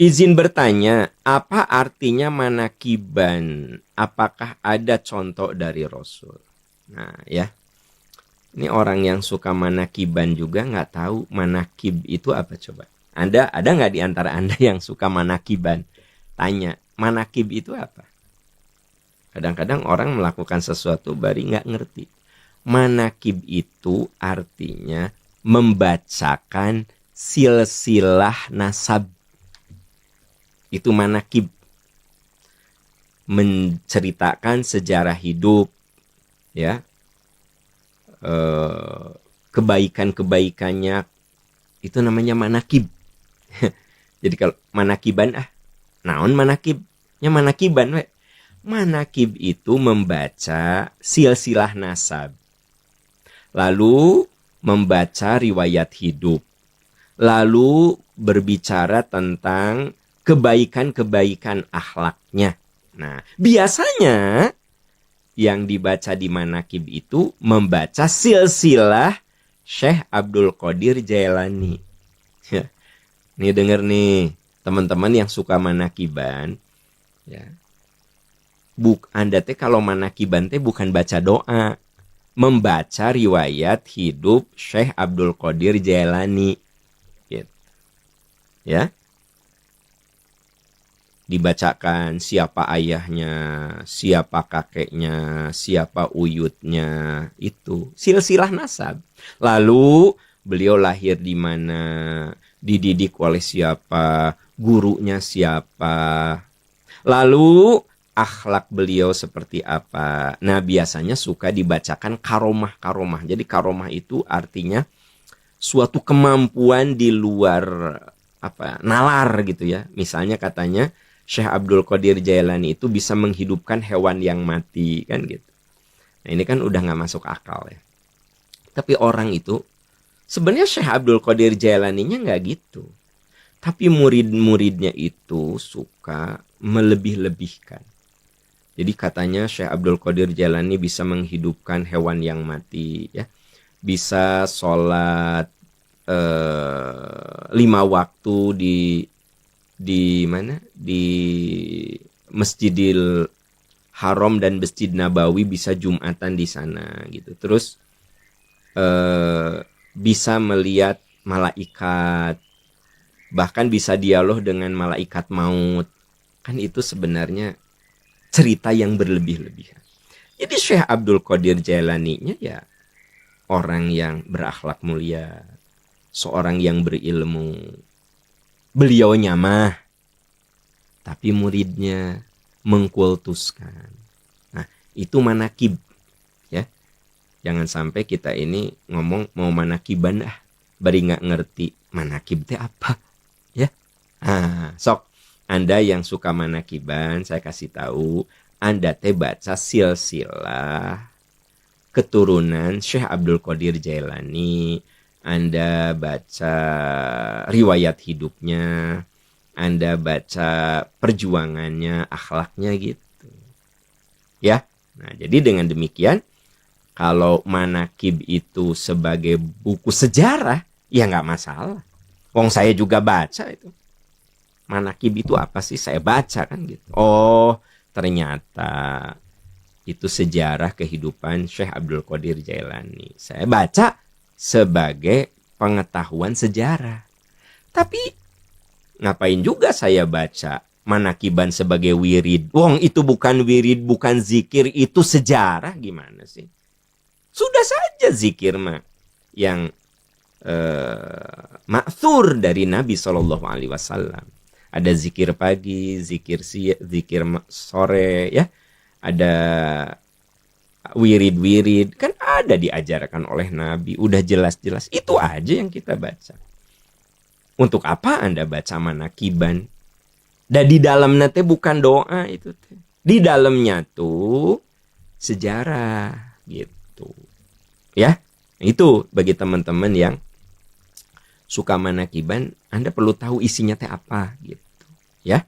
Izin bertanya, apa artinya manakiban? Apakah ada contoh dari Rasul? Nah ya, ini orang yang suka manakiban juga nggak tahu manakib itu apa coba. Ada nggak di antara Anda yang suka manakiban? Tanya, manakib itu apa? Kadang-kadang orang melakukan sesuatu bari nggak ngerti. Manakib itu artinya membacakan silsilah nasab. Itu manakib. Menceritakan sejarah hidup, ya, kebaikan-kebaikannya, itu namanya manakib. Jadi kalau manakiban, naon manakibnya manakiban, we. Manakib itu membaca silsilah nasab, lalu membaca riwayat hidup, lalu berbicara tentang kebaikan-kebaikan akhlaknya. Nah, biasanya yang dibaca di manakib itu membaca silsilah Syekh Abdul Qadir Jailani. Nih denger nih, teman-teman yang suka manakiban, ya. Anda teh kalau manakiban teh bukan baca doa, membaca riwayat hidup Syekh Abdul Qadir Jailani. Gitu. Ya. Dibacakan siapa ayahnya, siapa kakeknya, siapa uyutnya, itu silsilah nasab. Lalu beliau lahir di mana, dididik oleh siapa, gurunya siapa, lalu akhlak beliau seperti apa. Nah, biasanya suka dibacakan karomah-karomah. Jadi karomah itu artinya suatu kemampuan di luar nalar gitu ya. Misalnya katanya Syekh Abdul Qadir Jailani itu bisa menghidupkan hewan yang mati, kan gitu. Nah, ini kan udah nggak masuk akal ya. Tapi orang itu sebenarnya Syekh Abdul Qadir Jailaninya nggak gitu. Tapi murid-muridnya itu suka melebih-lebihkan. Jadi katanya Syekh Abdul Qadir Jailani bisa menghidupkan hewan yang mati, ya. Bisa sholat 5 waktu di mana, di Masjidil Haram dan Masjid Nabawi, bisa Jumatan di sana gitu. Terus bisa melihat malaikat, bahkan bisa dialog dengan malaikat maut. Kan itu sebenarnya cerita yang berlebih-lebihan. Jadi Syekh Abdul Qadir Jailani-nya ya orang yang berakhlak mulia, seorang yang berilmu. Beliau nyamah, tapi muridnya mengkultuskan. Nah, itu manakib, ya. Jangan sampai kita ini ngomong mau manakiban, bari nggak ngerti manakib teh apa, ya. Sok Anda yang suka manakiban, saya kasih tahu, Anda teh baca silsilah keturunan Syekh Abdul Qadir Jailani, Anda baca riwayat hidupnya, Anda baca perjuangannya, akhlaknya gitu. Ya. Nah, jadi dengan demikian, kalau manakib itu sebagai buku sejarah, ya nggak masalah. Wong saya juga baca itu. Manakib itu apa sih? Saya baca kan gitu. Oh, ternyata itu sejarah kehidupan Syekh Abdul Qadir Jailani. Saya baca sebagai pengetahuan sejarah. Tapi ngapain juga saya baca manakiban sebagai wirid? Wong itu bukan wirid, bukan zikir, itu sejarah, gimana sih? Sudah saja zikir mah yang ma'thur dari Nabi SAW. Ada zikir pagi, zikir siang, zikir sore, ya. Ada wirid-wirid, kan ada diajarkan oleh Nabi, udah jelas-jelas. Itu aja yang kita baca. Untuk apa Anda baca manakiban? Dan di dalamnya teh bukan doa itu teh. Di dalamnya tuh sejarah gitu. Ya, itu bagi teman-teman yang suka manakiban, Anda perlu tahu isinya teh apa gitu. Ya.